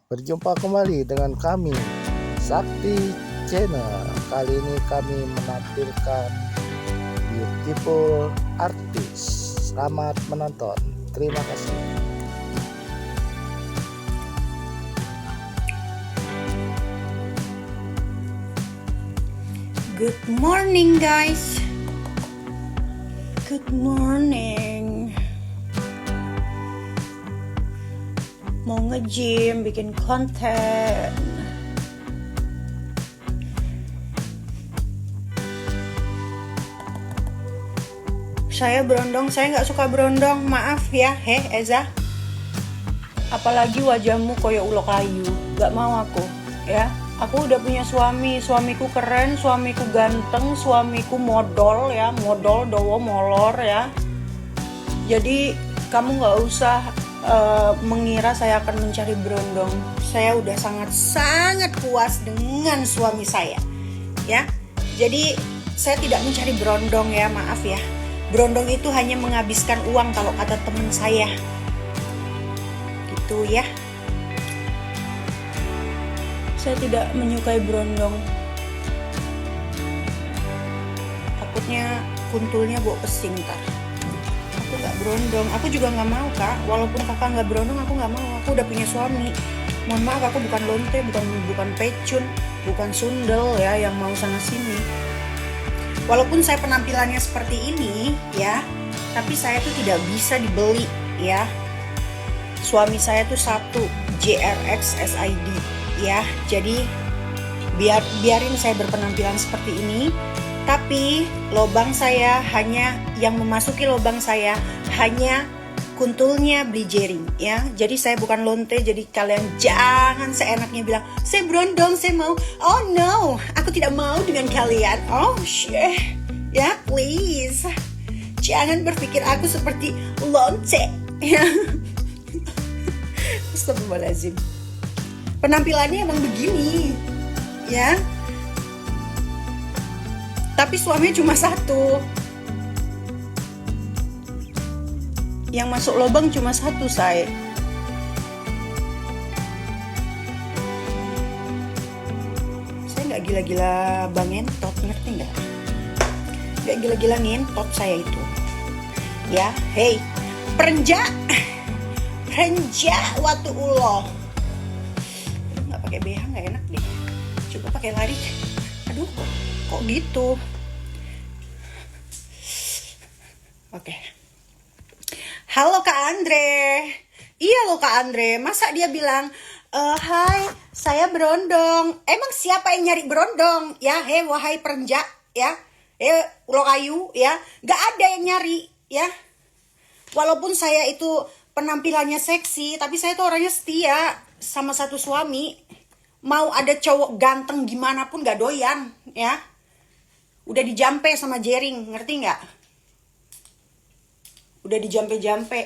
Berjumpa kembali dengan kami Sakti Channel. Kali ini kami menampilkan beautiful artis. Selamat menonton. Terima kasih. Good morning guys. Good morning. Mau nge-gym, bikin konten. Saya berondong, saya nggak suka berondong. Maaf ya, Eza. Apalagi wajahmu koyo ulo kayu. Nggak mau aku, ya. Aku udah punya suami, suamiku keren, suamiku ganteng, suamiku modal ya, modal dowo molor ya. Jadi kamu nggak usah mengira saya akan mencari berondong. Saya udah sangat puas dengan suami saya, ya. Jadi saya tidak mencari berondong ya, maaf ya. Berondong itu hanya menghabiskan uang kalau kata teman saya, gitu ya. Saya tidak menyukai berondong. Takutnya kuntulnya bawa pesing ntar. Aku nggak berondong, aku juga nggak mau kak. Walaupun kakak nggak berondong, aku nggak mau. Aku udah punya suami. Mohon maaf, aku bukan lonte, bukan pecun, bukan sundel ya yang mau sana sini. Walaupun saya penampilannya seperti ini ya, tapi saya tuh tidak bisa dibeli ya. Suami saya tuh satu JRX SID ya. Jadi biarin saya berpenampilan seperti ini. Tapi lobang saya hanya, yang memasuki lobang saya hanya kuntulnya beli jering ya. Jadi saya bukan lonte, jadi kalian jangan seenaknya bilang saya berondong, saya mau. Oh no, aku tidak mau dengan kalian. Oh shit, ya please. Jangan berpikir aku seperti lonte ya. Astagfirullahaladzim. Penampilannya emang begini ya. Tapi suaminya cuma satu. Yang masuk lubang cuma satu, saya. Saya nggak gila-gila bang ngentot, ngerti nggak? Nggak gila-gila ngentot saya itu. Ya, hey, perenja waktu ulo. Nggak pakai BH nggak enak deh. Coba pakai lari. Aduh, kok gitu. Oke. Halo Kak Andre. Iya loh Kak Andre. Masa dia bilang, hai, saya berondong. Emang siapa yang nyari berondong? Ya, wahai perenja, ya. Ulo kayu, ya. Gak ada yang nyari, ya. Walaupun saya itu penampilannya seksi, tapi saya tuh orangnya setia sama satu suami. Mau ada cowok ganteng gimana pun gak doyan, ya. Udah dijampe sama jering, ngerti nggak? Udah dijampe-jampe.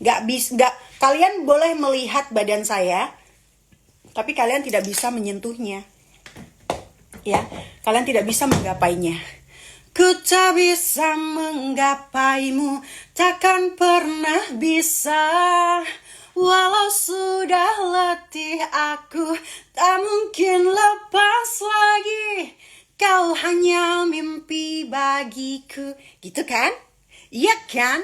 Nggak. Kalian boleh melihat badan saya, tapi kalian tidak bisa menyentuhnya. Ya, kalian tidak bisa menggapainya. Ku tak bisa menggapaimu, takkan pernah bisa. Walau sudah letih aku, tak mungkin lepas lagi. Kau hanya mimpi bagiku. Gitu kan? Iya kan?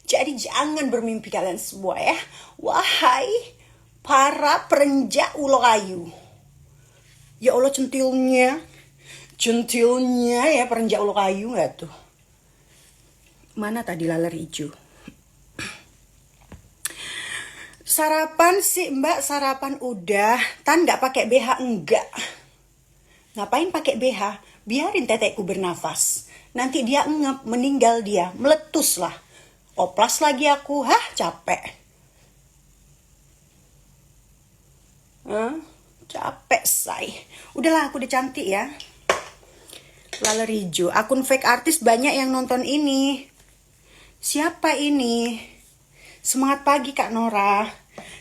Jadi jangan bermimpi kalian semua ya. Wahai para perenja ulo kayu. Ya Allah, centilnya ya perenja ulo kayu gak tuh? Mana tadi laler hijau? Sarapan sih mbak, sarapan udah. Tan gak pakai BH enggak. Ngapain pakai BH? Biarin tetekku bernafas. Nanti dia ngep, meninggal dia, meletus lah. Oplas lagi aku, capek. Capek say. Udahlah, aku udah cantik ya. Laler hijau, akun fake artis banyak yang nonton ini. Siapa ini? Semangat pagi Kak Nora.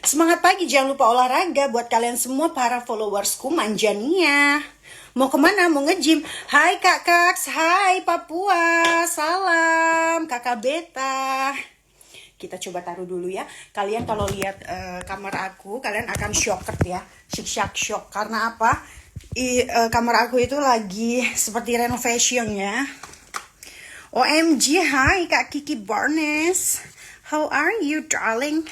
Semangat pagi, jangan lupa olahraga buat kalian semua para followersku manjania. Mau kemana? Mau nge-gym. Hai Kak Kaks, hai Papua, salam Kakak Beta. Kita coba taruh dulu ya. Kalian kalau lihat kamar aku, kalian akan shocked ya. Shock. Karena apa? Kamar aku itu lagi seperti renovation ya. OMG, hai Kak Kiki Barnes. How are you darling?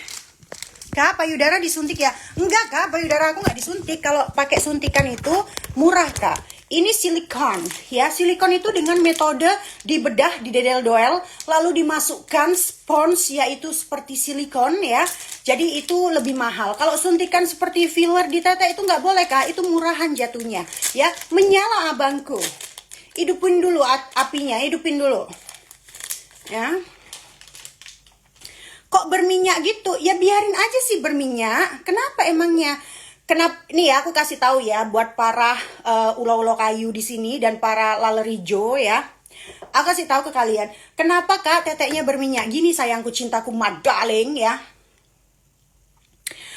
Kak, payudara disuntik ya? Enggak Kak, payudara aku nggak disuntik. Kalau pakai suntikan itu murah Kak. Ini silikon ya. Silikon itu dengan metode dibedah, didedel-doel, lalu dimasukkan spons yaitu seperti silikon ya. Jadi itu lebih mahal. Kalau suntikan seperti filler di tete itu nggak boleh Kak. Itu murahan jatuhnya ya. Menyala abangku. Hidupin dulu apinya, hidupin dulu. Ya. Kok berminyak gitu? Ya biarin aja sih berminyak. Kenapa emangnya? Kenapa? Nih ya aku kasih tahu ya buat para ulo-ulo kayu di sini dan para laler hijau ya. Aku kasih tahu ke kalian. Kenapa Kak teteknya berminyak? Gini sayangku, cintaku, my darling ya.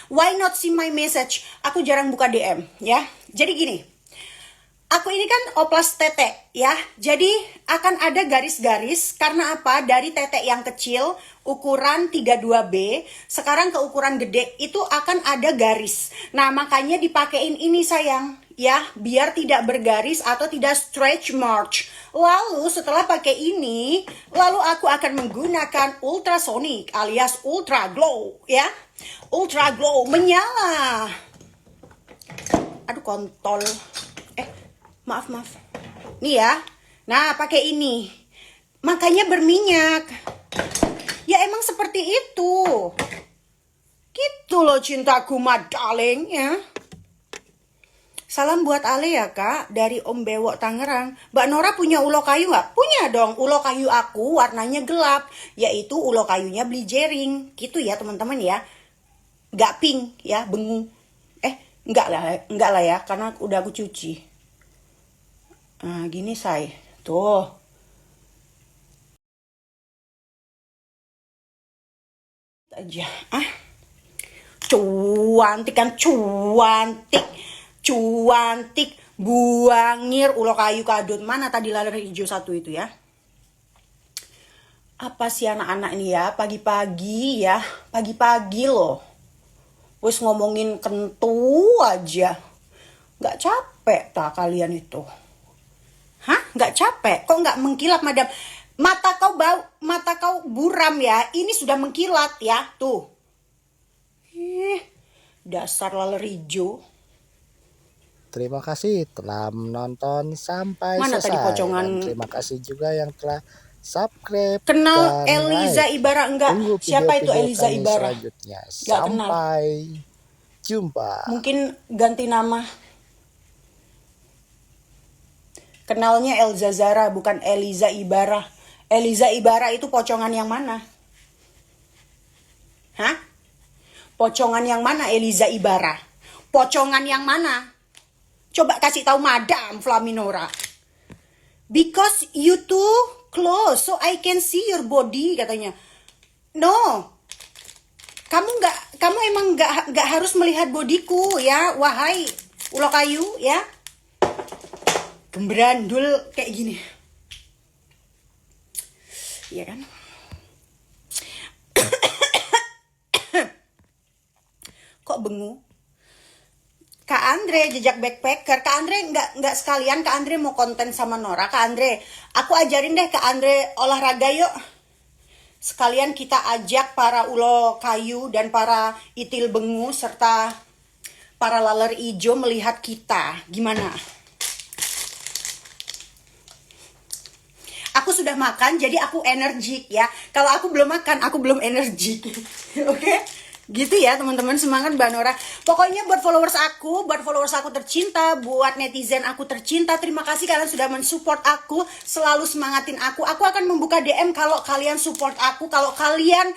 Why not see my message? Aku jarang buka DM ya. Jadi gini. Aku ini kan oplas tete ya, jadi akan ada garis-garis karena apa? Dari tete yang kecil ukuran 32B sekarang ke ukuran gede itu akan ada garis. Nah makanya dipakein ini sayang ya, biar tidak bergaris atau tidak stretch mark. Lalu setelah pakai ini, lalu aku akan menggunakan ultrasonic alias ultra glow ya. Ultra glow menyala. Aduh kontol. Maaf. Nih ya. Nah, pakai ini. Makanya berminyak. Ya emang seperti itu. Gitu loh cintaku, my darling ya. Salam buat Ale ya Kak, dari Om Bewok Tangerang. Mbak Nora punya ulo kayu nggak? Punya dong. Ulo kayu aku warnanya gelap, yaitu ulo kayunya blijering. Gitu ya teman-teman ya. Nggak pink ya, bengu. Enggak lah ya, karena udah aku cuci. Nah, gini say, tuh. Aja, cuantik kan, cuantik, buangir ulo kayu kadut. Mana tadi laler hijau satu itu ya? Apa sih anak-anak ini ya, pagi-pagi loh. Wes ngomongin kentu aja, nggak capek tak kalian itu? Hah? Nggak capek? Kok nggak mengkilat, madam? Mata kau buram ya. Ini sudah mengkilat ya. Tuh. Dasar laler hijau. Terima kasih telah menonton sampai Mana selesai. tadi pocongan? Dan terima kasih juga yang telah subscribe. Kenal dan Eliza like. Ibarra enggak? Tunggu Siapa itu video-video Eliza kami Ibarra? selanjutnya. Nggak kenal. Sampai jumpa. Mungkin ganti nama. Kenalnya Elza Zara, bukan Eliza Ibarra. Eliza Ibarra itu pocongan yang mana? Hah? Pocongan yang mana Eliza Ibarra? Pocongan yang mana? Coba kasih tahu Madam Flaminora. Because you too close, so I can see your body katanya. No, kamu emang nggak harus melihat bodiku ya, wahai ulo kayu ya. Gembrandul kayak gini. Iya kan? Kok bengu? Kak Andre jejak backpacker. Kak Andre nggak sekalian Kak Andre mau konten sama Nora. Kak Andre, aku ajarin deh Kak Andre olahraga yuk. Sekalian kita ajak para ulo kayu dan para itil bengu serta para laler ijo melihat kita. Gimana? Aku sudah makan, jadi aku energik ya. Kalau aku belum makan, aku belum energik. Oke? Gitu ya teman-teman, semangat Mbak Nora. Pokoknya buat followers aku tercinta, buat netizen aku tercinta, terima kasih kalian sudah mensupport aku, selalu semangatin aku. Aku akan membuka DM kalau kalian support aku, kalau kalian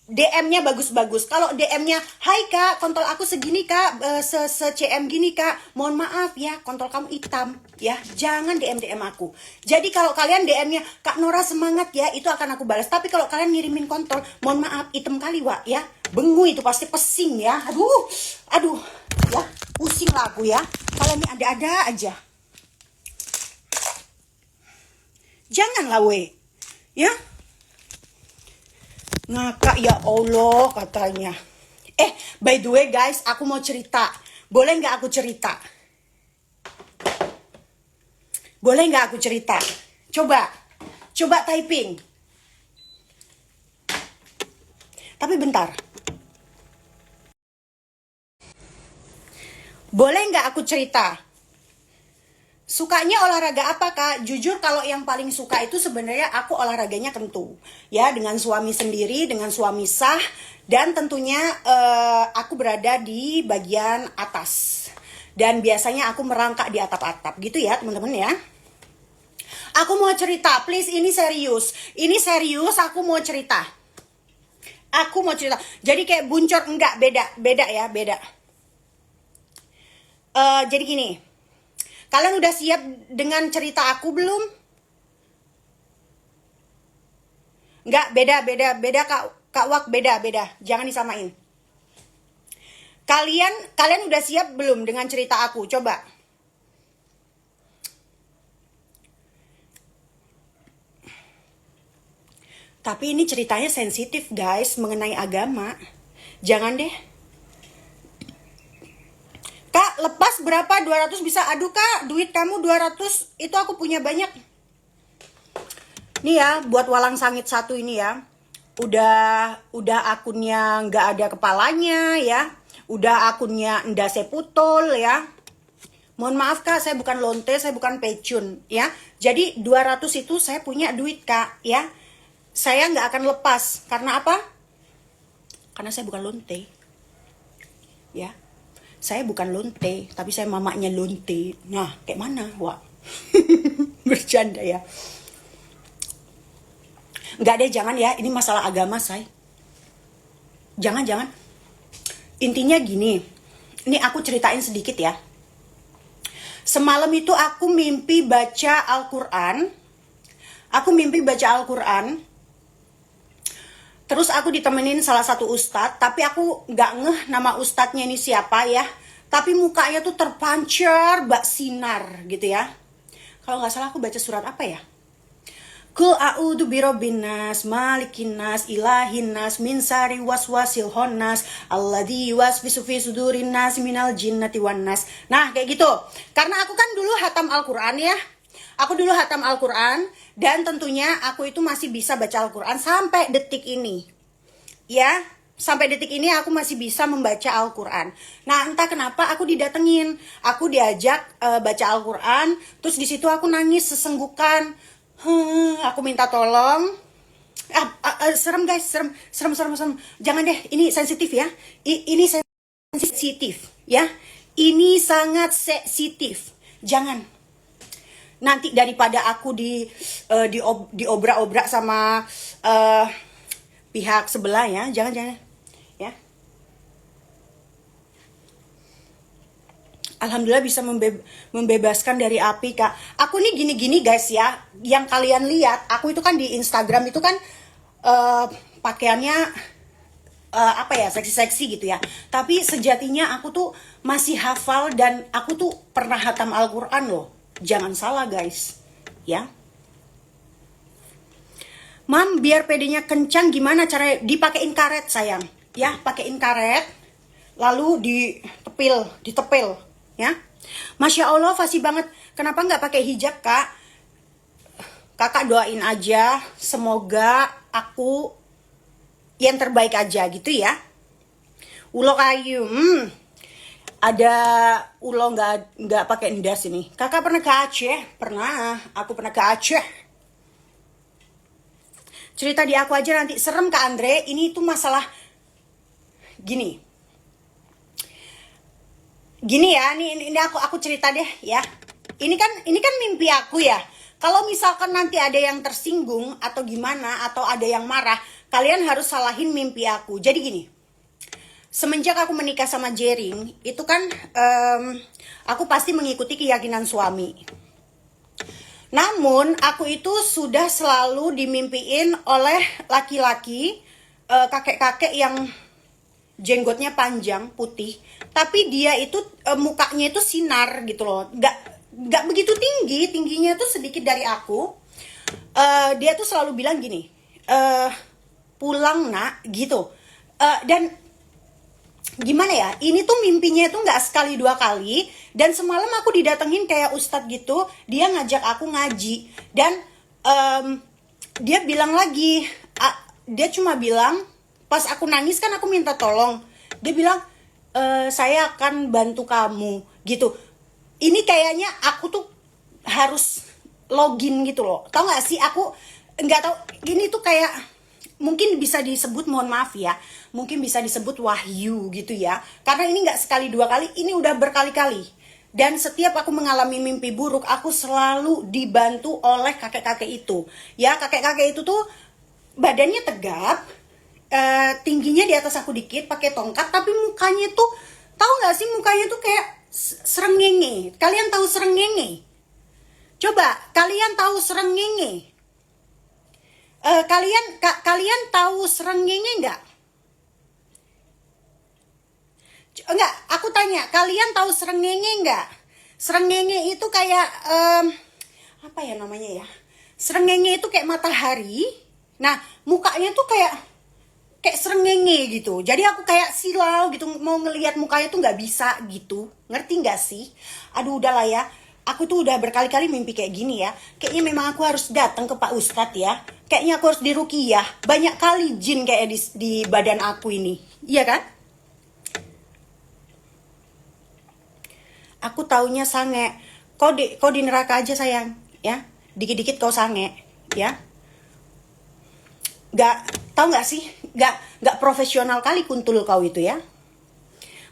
DM-nya bagus-bagus. Kalau DM-nya, hai Kak, kontol aku segini Kak, se-CM gini Kak, mohon maaf ya, kontol kamu hitam ya, jangan DM aku. Jadi kalau kalian DM-nya, Kak Nora semangat ya, itu akan aku balas. Tapi kalau kalian ngirimin kontol, mohon maaf, hitam kali Wak ya, bengu itu pasti pesing ya, aduh, ya, pusing lah aku ya. Kalian ini ada-ada aja. Janganlah we. Ya. Ngakak ya Allah katanya. By the way guys, aku mau cerita. Boleh nggak aku cerita? Boleh nggak aku cerita? Coba typing. Tapi bentar. Boleh nggak aku cerita? Sukanya olahraga apa kak? Jujur kalau yang paling suka itu sebenarnya aku olahraganya kentu. Ya, dengan suami sendiri, dengan suami sah. Dan tentunya aku berada di bagian atas. Dan biasanya aku merangkak di atap-atap gitu ya teman-teman ya. Aku mau cerita, please, ini serius. Ini serius, aku mau cerita. Aku mau cerita. Jadi kayak buncor, enggak, beda ya, beda. Jadi gini. Kalian udah siap dengan cerita aku belum? Enggak, beda Kak Wak, beda. Jangan disamain. Kalian udah siap belum dengan cerita aku? Coba. Tapi ini ceritanya sensitif guys, mengenai agama. Jangan deh. Kak, lepas berapa? 200 bisa? Aduh kak, duit kamu 200, itu aku punya banyak. Nih ya, buat walang sangit satu ini ya. Udah akunnya nggak ada kepalanya ya. Udah akunnya ndak seputol ya. Mohon maaf kak, saya bukan lonte, saya bukan pecun ya. Jadi 200 itu saya punya duit kak ya. Saya nggak akan lepas. Karena apa? Karena saya bukan lonte. Ya. Saya bukan lonte, tapi saya mamanya lonte. Nah, kayak mana, Wak? Bercanda ya. Nggak deh, jangan ya. Ini masalah agama, say. Jangan. Intinya gini. Ini aku ceritain sedikit ya. Semalam itu aku mimpi baca Al-Quran. Terus aku ditemenin salah satu ustadz, tapi aku nggak ngeh nama ustadznya ini siapa ya. Tapi mukanya tuh terpancar bak sinar gitu ya. Kalau nggak salah aku baca surat apa ya? Qul a'udzu birabbin nas, malikin nas, ilahin nas, min syarri waswasil khannas, alladzi yuwaswisu fi sudurin nas minal jinnati wan nas. Nah, kayak gitu. Karena aku kan dulu hatam Al-Qur'an ya. Dan tentunya aku itu masih bisa baca Al-Quran sampai detik ini. Ya, sampai detik ini aku masih bisa membaca Al-Quran. Nah, entah kenapa aku didatengin. Aku diajak baca Al-Quran. Terus di situ aku nangis sesenggukan. Aku minta tolong. Serem guys, serem. Jangan deh, ini sensitif ya. Ini sensitif ya. Ini sangat sensitif. Jangan. Nanti daripada aku diobrak-obrak sama pihak sebelah ya, jangan ya. Alhamdulillah bisa membebaskan dari api kak. Aku nih gini guys ya, yang kalian lihat, aku itu kan di Instagram itu kan pakaiannya apa ya, seksi-seksi gitu ya. Tapi sejatinya aku tuh masih hafal dan aku tuh pernah hatam Al-Quran loh. Jangan salah guys, ya. Mam, biar pedenya kencang gimana caranya? Dipakein karet sayang, ya, pakein karet, lalu ditepil, ya. Masya Allah, fasih banget. Kenapa nggak pakai hijab kak? Kakak doain aja, semoga aku yang terbaik aja gitu ya. Ulo kayu, ada ulo nggak pakai endas ini. Kakak pernah ke Aceh? Pernah, aku pernah ke Aceh. Cerita di aku aja nanti. Serem Kak Andre, ini tuh masalah gini ya, ini aku cerita deh ya. Ini kan mimpi aku ya. Kalau misalkan nanti ada yang tersinggung atau gimana atau ada yang marah, kalian harus salahin mimpi aku. Jadi gini. Semenjak aku menikah sama Jering, itu kan aku pasti mengikuti keyakinan suami. Namun aku itu sudah selalu dimimpiin oleh laki-laki, kakek-kakek yang jenggotnya panjang, putih. Tapi dia itu mukanya itu sinar gitu loh, nggak begitu tinggi, tingginya tuh sedikit dari aku. Dia tuh selalu bilang gini, pulang nak gitu. Dan gimana ya, ini tuh mimpinya itu nggak sekali dua kali. Dan semalam aku didatengin kayak ustadz gitu, dia ngajak aku ngaji. Dan dia bilang lagi, dia cuma bilang, pas aku nangis kan aku minta tolong, dia bilang, saya akan bantu kamu gitu. Ini kayaknya aku tuh harus login gitu loh, tau gak sih? Aku nggak tahu, ini tuh kayak mungkin bisa disebut, mohon maaf ya, mungkin bisa disebut wahyu gitu ya, karena ini nggak sekali dua kali, ini udah berkali-kali. Dan setiap aku mengalami mimpi buruk, aku selalu dibantu oleh kakek-kakek itu. Ya, kakek-kakek itu tuh badannya tegap, tingginya di atas aku dikit, pakai tongkat, tapi mukanya tuh, tahu nggak sih, mukanya tuh kayak serengenge. Kalian tahu serengenge? Coba, kalian tahu serengenge? Kalian tahu serengenge nggak? Enggak, aku tanya, kalian tahu serengenge nggak? Serengenge itu kayak apa ya namanya ya? Serengenge itu kayak matahari. Nah, mukanya tuh kayak serengenge gitu. Jadi aku kayak silau gitu, mau ngelihat mukanya tuh nggak bisa gitu. Ngerti nggak sih? Aduh, udahlah ya. Aku tuh udah berkali-kali mimpi kayak gini ya. Kayaknya memang aku harus datang ke Pak Ustadz ya. Kayaknya aku harus diruqyah. Banyak kali jin kayak di badan aku ini. Iya kan? Aku taunya sange. Kau di neraka aja sayang, ya. Dikit-dikit kau sange, ya. Tahu nggak sih? Nggak profesional kali kuntul kau itu ya.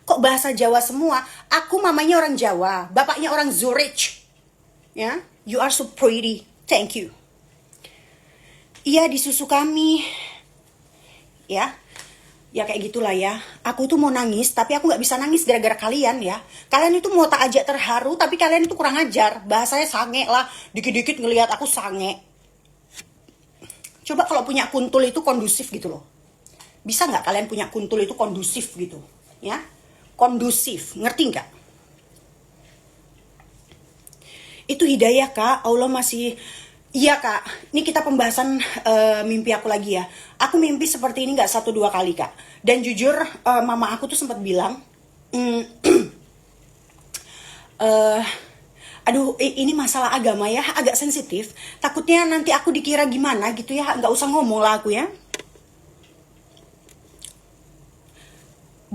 Kok bahasa Jawa semua? Aku mamanya orang Jawa, bapaknya orang Zurich. Ya, you are so pretty. Thank you. Iya, di susu kami. Ya. Ya kayak gitulah ya. Aku tuh mau nangis, tapi aku nggak bisa nangis gara-gara kalian ya. Kalian itu mau tak ajak terharu, tapi kalian itu kurang ajar. Bahasanya sange lah. Dikit-dikit ngelihat aku sange. Coba kalau punya kuntul itu kondusif gitu loh. Bisa nggak kalian punya kuntul itu kondusif gitu? Ya. Kondusif, ngerti nggak? Itu hidayah kak, Allah masih. Iya kak, ini kita pembahasan mimpi aku lagi ya. Aku mimpi seperti ini nggak 1-2 kali kak. Dan jujur mama aku tuh sempat bilang, aduh ini masalah agama ya, agak sensitif. Takutnya nanti aku dikira gimana gitu ya, nggak usah ngomong lah aku ya.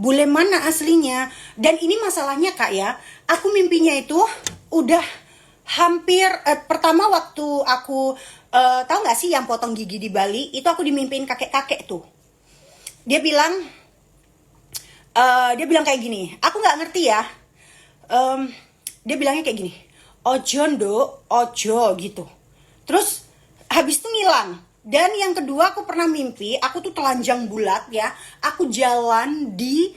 Bule mana aslinya? Dan ini masalahnya kak ya, aku mimpinya itu udah hampir pertama waktu aku tahu nggak sih yang potong gigi di Bali, itu aku dimimpiin kakek-kakek tuh. Dia bilang kayak gini, aku nggak ngerti ya. Dia bilangnya kayak gini, ojo ndo, ojo gitu. Terus habis itu ngilang. Dan yang kedua aku pernah mimpi, aku tuh telanjang bulat ya. Aku jalan di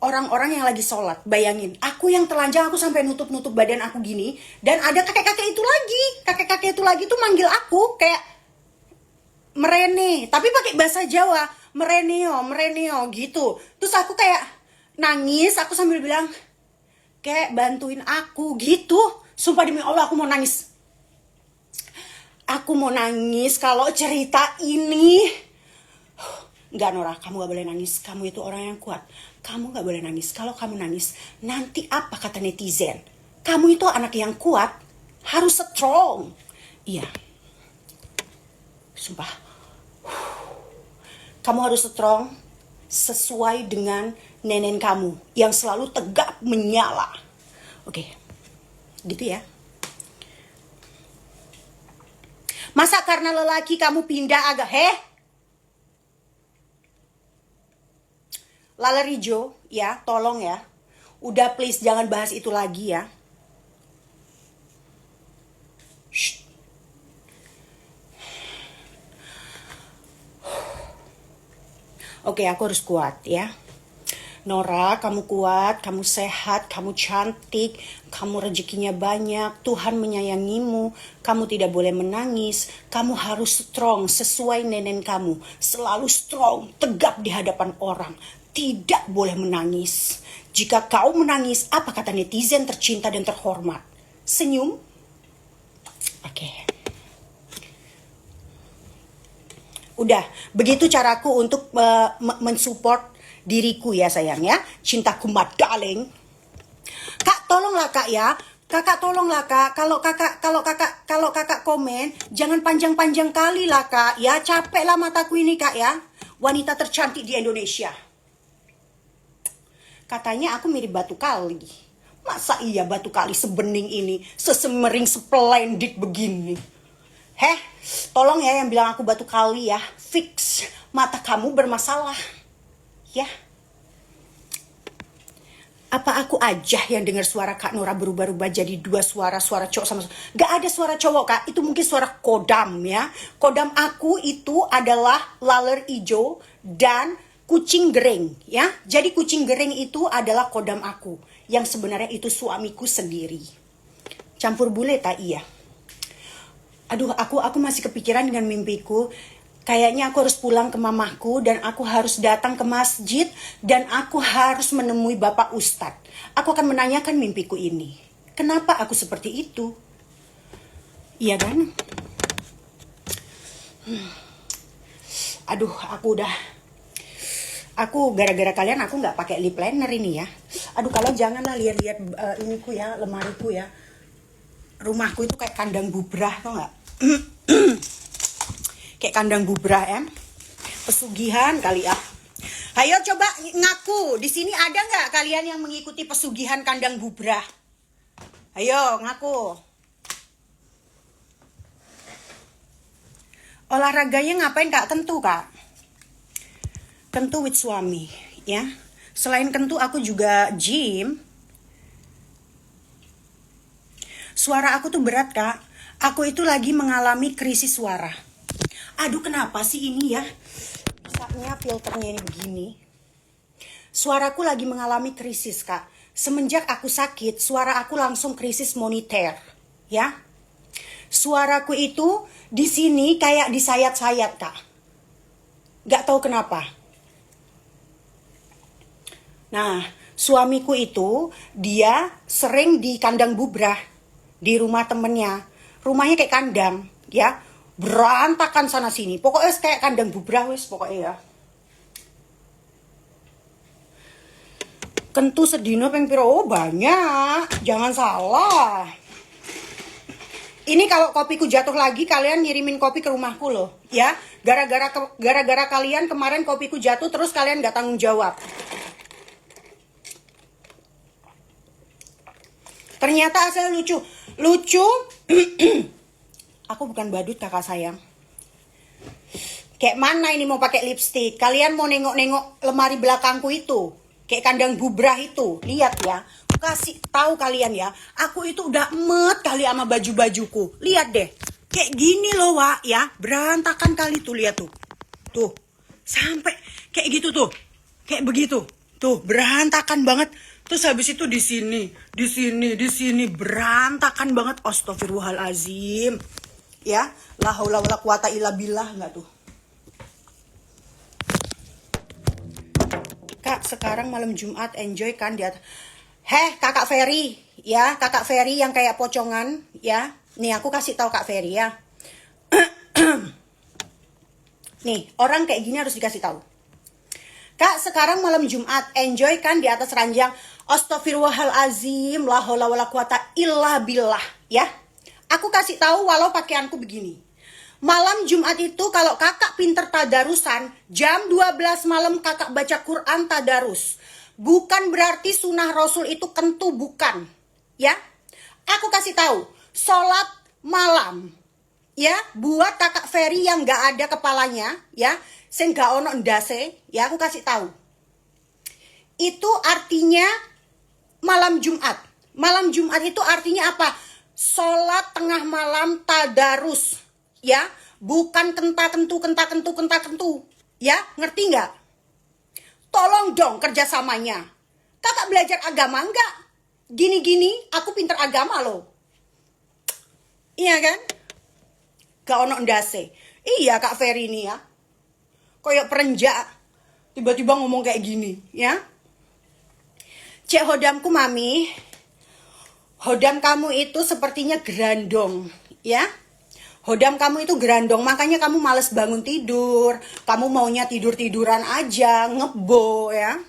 orang-orang yang lagi sholat. Bayangin, aku yang telanjang, aku sampai nutup-nutup badan aku gini. Dan ada kakek-kakek itu lagi. Kakek-kakek itu lagi tuh manggil aku kayak merene. Tapi pakai bahasa Jawa, mereneo gitu. Terus aku kayak nangis, aku sambil bilang, kayak bantuin aku gitu. Sumpah demi Allah aku mau nangis. Aku mau nangis kalau cerita ini. Enggak Nora, kamu gak boleh nangis. Kamu itu orang yang kuat. Kamu gak boleh nangis. Kalau kamu nangis, nanti apa kata netizen? Kamu itu anak yang kuat. Harus strong. Iya. Sumpah. Kamu harus strong sesuai dengan nenek kamu yang selalu tegap menyala. Oke. Gitu ya. Masa karena lelaki kamu pindah agak Lala Rijo, ya, tolong ya. Udah please jangan bahas itu lagi ya. Shh. Oke, aku harus kuat ya. Nora, kamu kuat, kamu sehat, kamu cantik, kamu rezekinya banyak, Tuhan menyayangimu, kamu tidak boleh menangis, kamu harus strong sesuai nenek kamu, selalu strong, tegap di hadapan orang, tidak boleh menangis. Jika kau menangis, apa kata netizen tercinta dan terhormat? Senyum? Oke. Udah, begitu caraku untuk mensupport diriku ya sayang ya. Cintaku mat darling. Kak, tolonglah Kak ya. Kakak tolonglah Kak. Kalau kakak komen, jangan panjang-panjang kali lah Kak ya. Capek lah mataku ini Kak ya. Wanita tercantik di Indonesia. Katanya aku mirip batu kali. Masa iya batu kali sebening ini, sesemering, splendid begini? Heh, tolong ya yang bilang aku batu kali ya. Fix, mata kamu bermasalah. Ya. Apa aku aja yang dengar suara Kak Nora berubah-ubah jadi dua suara cowok sama. Gak ada suara cowok Kak, itu mungkin suara kodam ya. Kodam aku itu adalah laler ijo dan kucing gering ya. Jadi kucing gering itu adalah kodam aku. Yang sebenarnya itu suamiku sendiri. Campur bule tak iya. Aduh, aku masih kepikiran dengan mimpiku. Kayaknya aku harus pulang ke mamahku dan aku harus datang ke masjid dan aku harus menemui Bapak Ustadz. Aku akan menanyakan mimpiku ini. Kenapa aku seperti itu? Iya kan? Aduh, aku gara-gara kalian aku nggak pakai lip liner ini ya. Aduh, kalian janganlah lihat-lihat iniku ya, lemariku ya. Rumahku itu kayak kandang bubrah, tau nggak? Kayak kandang bubrah ya. Pesugihan kali ya. Ayo coba ngaku, di sini ada nggak kalian yang mengikuti pesugihan kandang bubrah? Ayo ngaku. Olahraganya ngapain Kak? Kentu Kak. Kentu with suami ya. Selain kentu aku juga gym. Suara aku tuh berat Kak. Aku itu lagi mengalami krisis suara. Aduh, kenapa sih ini ya? Bisanya filternya ini begini. Suaraku lagi mengalami krisis Kak. Semenjak aku sakit, suara aku langsung krisis monitor ya. Suaraku itu di sini kayak disayat-sayat Kak. Gak tahu kenapa. Nah, suamiku itu dia sering di kandang bubrah di rumah temennya. Rumahnya kayak kandang, ya. Berantakan sana sini. Pokoknya kayak kandang bubrah wes pokoknya ya. Kentu sedino ping piro? Oh, banyak. Jangan salah. Ini kalau kopiku jatuh lagi, kalian ngirimin kopi ke rumahku loh, ya. Gara-gara kalian kemarin kopiku jatuh, terus kalian gak tanggung jawab. Ternyata hasilnya lucu. Lucu. Aku bukan badut kakak sayang. Kayak mana ini mau pakai lipstick? Kalian mau nengok-nengok lemari belakangku itu? Kayak kandang bubrah itu. Lihat ya. Kasih tahu kalian ya. Aku itu udah emet kali sama baju-bajuku. Lihat deh. Kayak gini loh Wak ya. Berantakan kali tuh, lihat tuh. Tuh. Sampai kayak gitu tuh. Kayak begitu. Tuh, berantakan banget. Terus habis itu di sini berantakan banget. Astagfirullahalazim. Ya, la haula wala quwata illa billah enggak tuh. Kak, sekarang malam Jumat enjoy kan dia. Heh, Kakak Ferry, ya, Kakak Ferry yang kayak pocongan, ya. Nih aku kasih tahu Kak Ferry ya. Nih, orang kayak gini harus dikasih tahu. Kak, sekarang malam Jumat, enjoy kan di atas ranjang. Astagfirullahalazim, la haula wala quwata illa billah, ya. Aku kasih tahu walau pakaianku begini. Malam Jumat itu kalau kakak pinter tadarusan, jam 12 malam kakak baca Quran tadarus. Bukan berarti sunnah Rasul itu kentu, bukan. Ya, aku kasih tahu, sholat malam. Ya, buat kakak Ferry yang gak ada kepalanya, ya, sing gak ono ndase, ya aku kasih tahu. Itu artinya malam Jumat. Malam Jumat itu artinya apa? Sholat tengah malam tadarus, ya, bukan kenta-kentu, ya, ngerti nggak? Tolong dong kerjasamanya. Kakak belajar agama nggak? Gini-gini, aku pinter agama loh. Iya kan? Gak ono ndase. Iya Kak Ferry ini ya. Kayak perenjak. Tiba-tiba ngomong kayak gini, ya. Cek hodamku mami. Hodam kamu itu sepertinya gerandong, ya. Hodam kamu itu gerandong, makanya kamu males bangun tidur. Kamu maunya tidur-tiduran aja, ngebo ya.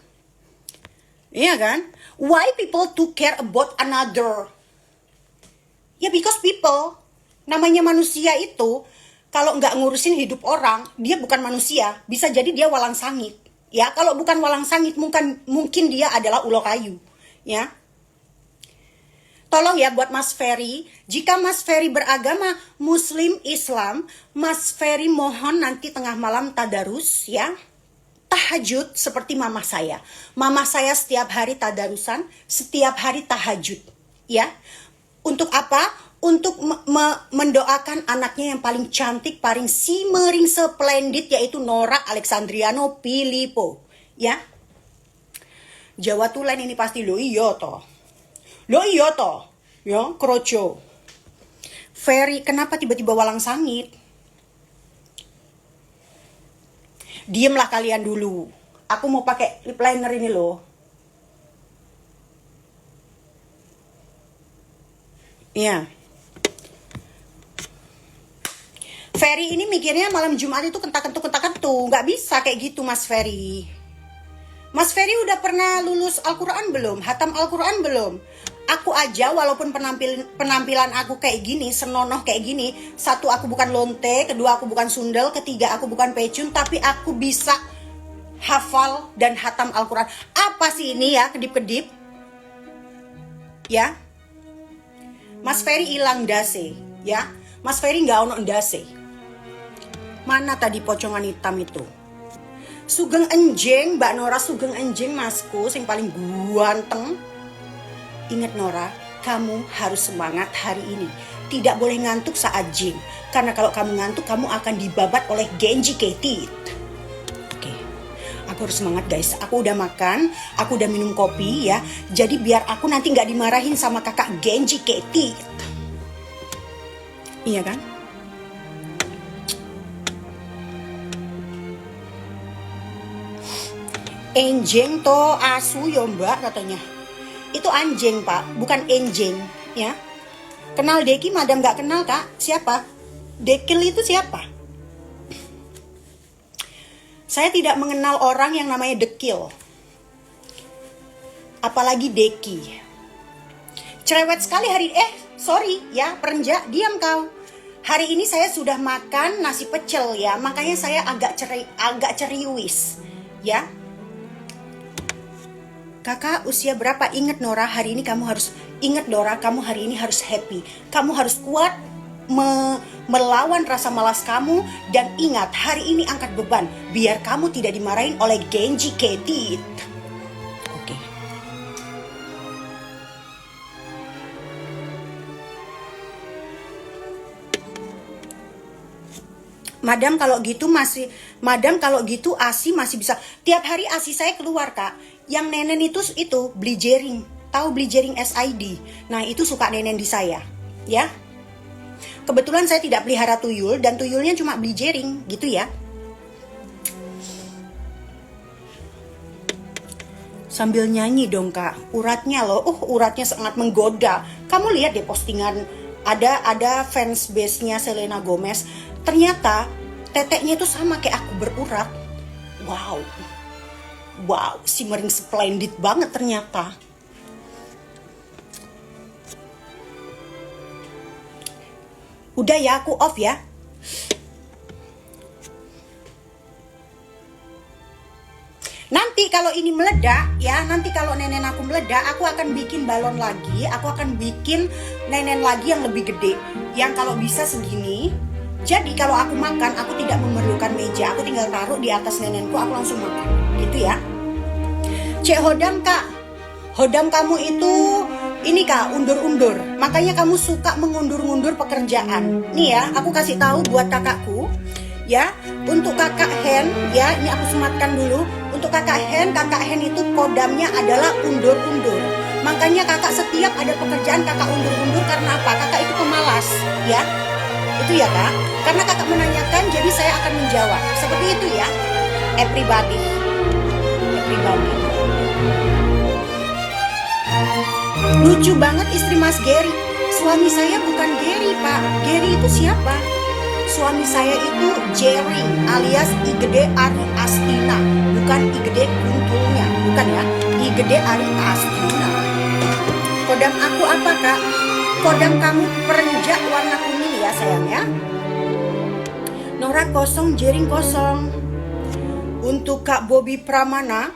Iya kan? Why people to care about another? Ya because people, namanya manusia itu, kalau nggak ngurusin hidup orang, dia bukan manusia. Bisa jadi dia walang sangit. Ya, kalau bukan walang sangit, mungkin dia adalah ulo kayu. Ya. Tolong ya buat Mas Ferry, jika Mas Ferry beragama Muslim Islam, Mas Ferry mohon nanti tengah malam tadarus ya. Tahajud seperti mama saya. Mama saya setiap hari tadarusan, setiap hari tahajud ya. Untuk apa? Untuk mendoakan anaknya yang paling cantik, paling simmering splendid, yaitu Nora Alexandriano Pilipo ya. Jawa Tulen ini pasti lo iya toh. Lo iya toh, ya, kroco. Ferry, kenapa tiba-tiba walang sangit? Diemlah kalian dulu. Aku mau pakai lip liner ini loh. Iya. Ferry ini mikirnya malam Jumat itu kentak-kentuk. Nggak bisa kayak gitu, Mas Ferry. Mas Ferry udah pernah lulus Al-Quran belum? Hatam Al-Quran belum? Aku aja walaupun penampilan aku kayak gini, senonoh kayak gini, satu aku bukan lonte, kedua aku bukan sundel, ketiga aku bukan pecun, tapi aku bisa hafal dan hatam Al-Quran. Apa sih ini ya, kedip-kedip? Ya, Mas Ferry hilang dase, ya. Mas Ferry nggak ono dase. Mana tadi pocongan hitam itu? Sugeng enjing, Mbak Nora sugeng enjing masku, yang paling ganteng. Ingat Nora, kamu harus semangat hari ini. Tidak boleh ngantuk saat gym. Karena kalau kamu ngantuk, kamu akan dibabat oleh Genji Ketit. Oke, aku harus semangat guys. Aku udah makan, aku udah minum kopi ya. Jadi biar aku nanti gak dimarahin sama kakak Genji Ketit. Iya kan? Enjing to asu ya mbak katanya. Itu anjing pak, bukan enjing ya. Kenal Deki madam gak kenal kak? Siapa? Dekil itu siapa? Saya tidak mengenal orang yang namanya Dekil. Apalagi Deki. Cerewet sekali hari sorry ya perenjak, diam kau. Hari ini saya sudah makan nasi pecel ya, makanya saya agak ceriwis ya. Kakak usia berapa? Ingat Nora, hari ini kamu harus ingat Nora, kamu hari ini harus happy. Kamu harus kuat melawan rasa malas kamu dan ingat hari ini angkat beban biar kamu tidak dimarahin oleh Genji Ketit. Oke. Madam kalau gitu ASI masih bisa. Tiap hari ASI saya keluar kak. Yang nenen itu beli jering. Tahu beli jering SID. Nah itu suka nenen di saya. Ya. Kebetulan saya tidak pelihara tuyul. Dan tuyulnya cuma beli jering. Gitu ya. Sambil nyanyi dong kak. Uratnya loh. Uratnya sangat menggoda. Kamu lihat deh postingan. Ada fans base-nya Selena Gomez. Ternyata teteknya itu sama kayak aku berurat. Wow, simmering splendid banget ternyata. Udah ya, aku off ya. Nanti kalau ini meledak ya, nanti kalau nenen aku meledak, aku akan bikin balon lagi, aku akan bikin nenen lagi yang lebih gede. Yang kalau bisa segini. Jadi kalau aku makan, aku tidak memerlukan meja, aku tinggal taruh di atas nenenku, aku langsung makan. Gitu ya. Cek Hodam kak, Hodam kamu itu ini kak, undur-undur. Makanya kamu suka mengundur-undur pekerjaan. Nih ya, aku kasih tahu buat kakakku. Ya, untuk kakak Hen, ya ini aku sematkan dulu. Untuk kakak Hen itu kodamnya adalah undur-undur. Makanya kakak setiap ada pekerjaan kakak undur-undur karena apa? Kakak itu pemalas, ya. Itu ya kak, karena kakak menanyakan jadi saya akan menjawab. Seperti itu ya, everybody. Lucu banget istri Mas Gary. Suami saya bukan Gary pak. Gary itu siapa? suami saya itu Jerry alias I Gede Ari Astina, bukan I Gede Kuntulnya, bukan ya, I Gede Ari Astina. Kodam aku apa kak? Kodam kamu perenjak warna kuning ya sayang ya. Nora kosong, Jering kosong. Untuk Kak Bobby Pramana,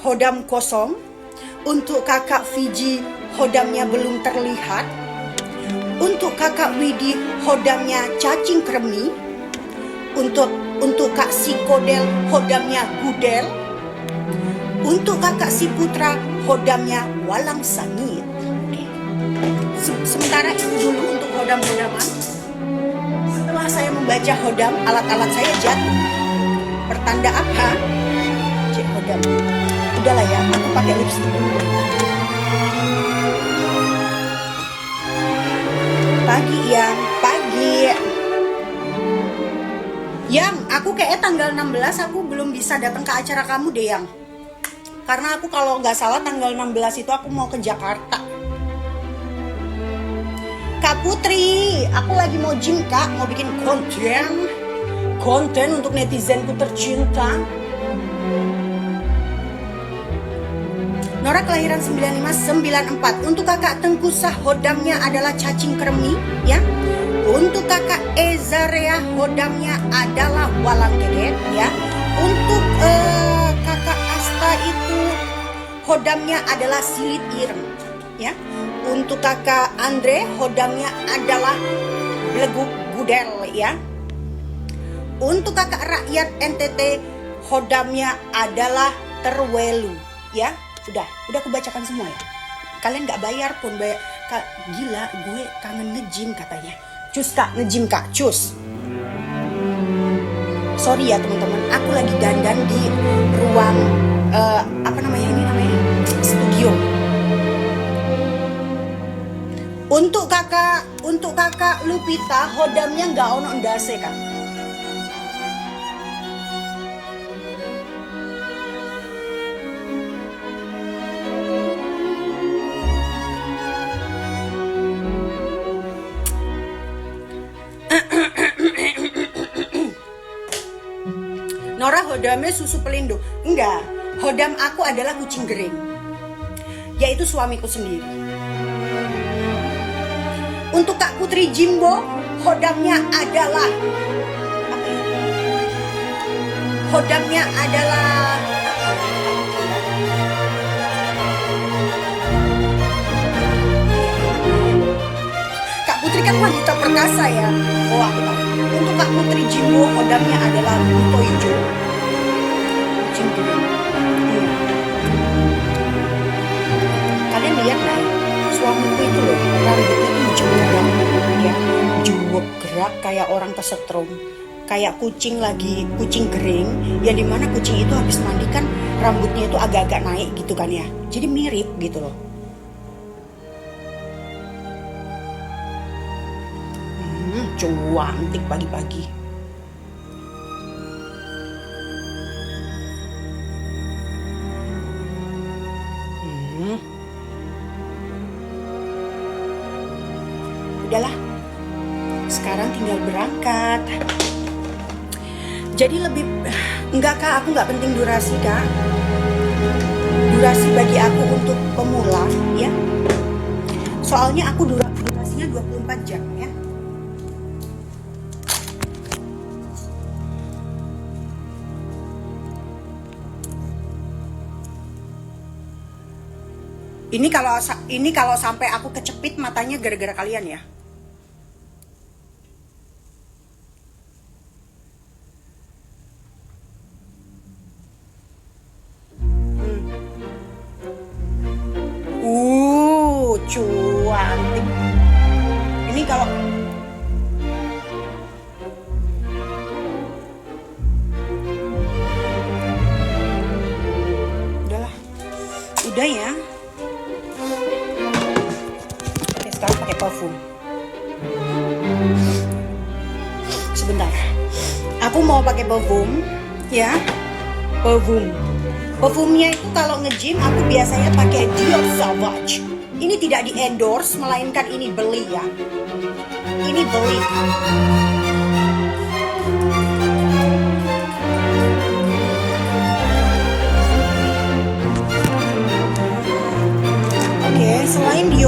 hodam kosong. Untuk kakak Fiji, hodamnya belum terlihat. Untuk kakak Widi, hodamnya cacing kremi. Untuk kak Sikodel, hodamnya gudel. Untuk kakak si Putra, hodamnya walang sangit. Sementara itu dulu untuk hodam-hodaman. Setelah saya membaca hodam, alat-alat saya jatuh. Pertanda apa? Cek hodam. Udahlah ya, aku pakai lipstick dulu. Pagi yang, pagi. Yang, aku kayaknya tanggal 16 aku belum bisa datang ke acara kamu deh yang. Karena aku kalau nggak salah tanggal 16 itu aku mau ke Jakarta. Kak Putri, aku lagi mau gym kak, mau bikin konten untuk netizenku tercinta. Nora kelahiran 9594. Untuk kakak Tengku Sah, hodamnya adalah cacing kremi ya. Untuk kakak Ezarea, hodamnya adalah walang geget ya. Untuk kakak Asta itu hodamnya adalah silit ireng ya. Untuk kakak Andre, hodamnya adalah beleguk gudel ya. Untuk kakak rakyat NTT, hodamnya adalah terwelu ya. Udah aku bacakan semua ya. Kalian nggak bayar pun gila, gue kangen nge-gym katanya. Cus kak, nge-gym kak, cus. Sorry ya teman-teman, aku lagi dandan di ruang studio. Untuk kakak Lupita, hodamnya nggak ono ndase kak. Nora hodamnya susu pelindung. Enggak, hodam aku adalah kucing gering, yaitu suamiku sendiri. Untuk Kak Putri Jimbo, hodamnya adalah hodamnya adalah Kak Putri kan wanita perkasa ya. Oh aku tahu. Untuk Kak Putri Jimbo, hodamnya adalah Buto Ijo. Kucing gering. Kalian lihat nggak ya? Suamiku itu loh, rambutnya tuh jewek ya, jewek gerak kayak orang kesetrum, kayak kucing kering, ya dimana kucing itu habis mandi kan rambutnya itu agak-agak naik gitu kan ya, jadi mirip gitu loh. Cantik pagi-pagi. Udahlah, sekarang tinggal berangkat. Jadi enggak kak, aku nggak penting durasi kak. Durasi bagi aku untuk pemula ya. Soalnya aku durasinya 24 jam ya. Ini kalau sampai aku kecepit matanya gara-gara kalian ya. Cuantik. Ini kalau udah ya. Oke, sekarang pakai parfum. Sebentar. Aku mau pakai parfum ya. Parfumnya itu kalau nge-gym aku biasanya pakai Dior Sauvage. Ini tidak di endorse, melainkan ini beli ya. Ini beli.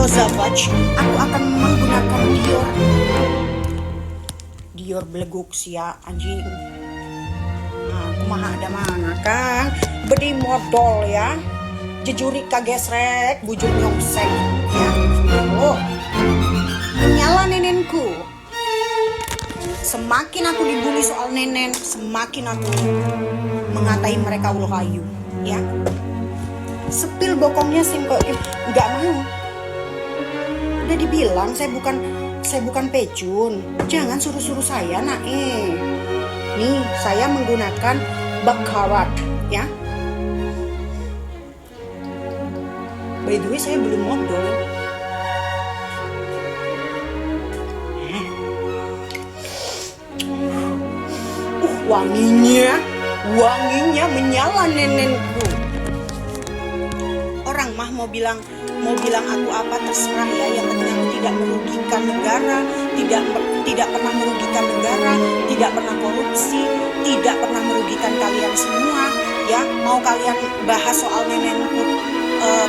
Dior Sauvage, aku akan menggunakan Dior beleguk ya anjing. Nah, kumaha ada mana kan bedi modal ya, jejuri kagesrek bujur nyongsek ya. Oh, nyala nenenku. Semakin aku dibully soal nenen, semakin aku mengatai mereka uluh kayu ya. Sepil bokongnya sim kok nggak mau. Udah dibilang saya bukan pecun. Jangan suruh-suruh saya nak. Nih saya menggunakan bakarat ya. By the way saya belum modal. Wanginya menyala nenenku. Orang mah mau bilang aku apa terserah ya, yang penting aku tidak merugikan negara, tidak pernah merugikan negara, tidak pernah korupsi, tidak pernah merugikan kalian semua ya. Mau kalian bahas soal nenenku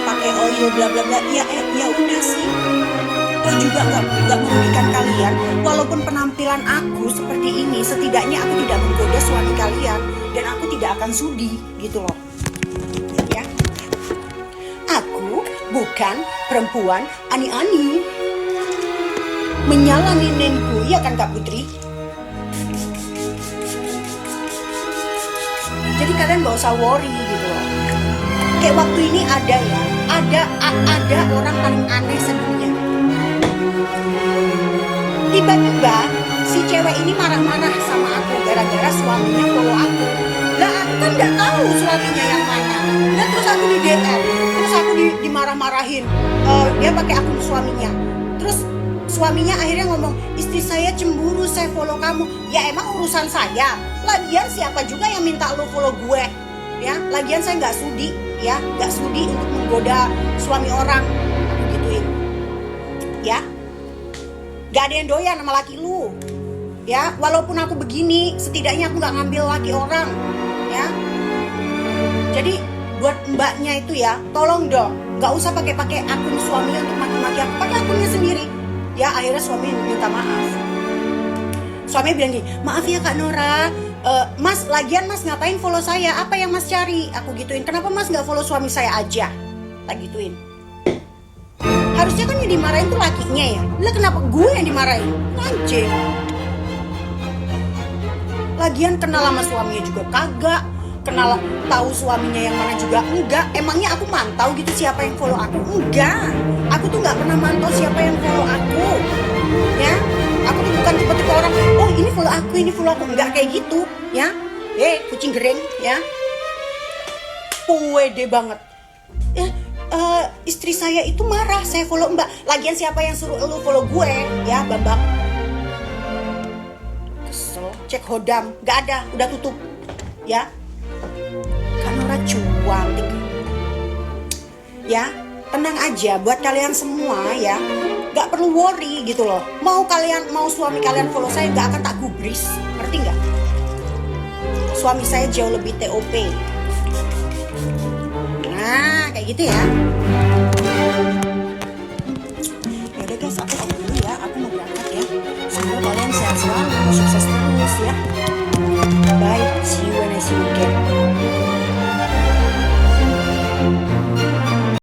pakai oil bla bla bla, ya udah sih. Toh juga nggak merugikan kalian. Walaupun penampilan aku seperti ini, setidaknya aku tidak menggoda suami kalian dan aku tidak akan sudi gitu loh. Ya. Aku bukan perempuan ani-ani. Menyala nenenku, ya kan Kak Putri? Jadi kalian gak usah worry gitu loh. Kayak waktu ini ada orang paling aneh sedunia. Tiba-tiba si cewek ini marah-marah sama aku gara-gara suaminya follow aku. Lah aku kan nggak tahu suaminya yang mana. Dan terus aku di DM, terus aku dimarah-marahin. Dia pakai akun suaminya. Terus suaminya akhirnya ngomong, istri saya cemburu, saya follow kamu. Ya emang urusan saya. Lagian siapa juga yang minta lo follow gue? Ya, lagian saya nggak sudi, ya, nggak sudi untuk menggoda suami orang. Aku gituin, ya. Gak ada yang doyan sama laki lu. Ya, walaupun aku begini, setidaknya aku gak ngambil laki orang. Ya. Jadi buat mbaknya itu ya, tolong dong, gak usah pakai akun suaminya untuk maki-maki aku, pakai akunnya sendiri. Ya, akhirnya suami minta maaf. Suami bilang gini, maaf ya Kak Nora, Mas, lagian Mas ngapain follow saya? Apa yang Mas cari? Aku gituin, kenapa Mas gak follow suami saya aja? Tak gituin. Harusnya kan yang dimarahin tuh lakinya ya. Lah kenapa gue yang dimarahin? Anjing. Lagian kenal sama suaminya juga kagak. Kenal tahu suaminya yang mana juga enggak. Emangnya aku mantau gitu siapa yang follow aku? Enggak. Aku tuh nggak pernah mantau siapa yang follow aku. Ya. Aku tuh bukan tipe-tipe orang, oh ini follow aku. Enggak kayak gitu, ya. Kucing goreng, ya. Pede banget. Istri saya itu marah saya follow mbak. Lagian siapa yang suruh lu follow gue ya Bambang? Kesel. Cek hodam gak ada, udah tutup ya. Kan Nora cuantik ya. Tenang aja buat kalian semua ya, gak perlu worry gitu loh. Mau suami kalian follow saya gak akan tak gubris, ngerti gak? Suami saya jauh lebih TOP. Nah, kayak gitu ya. Yaudah guys, aku out dulu ya. Aku mau berangkat ya. Semoga kalian sehat selalu, sukses terus ya. Bye, see you when I see you again.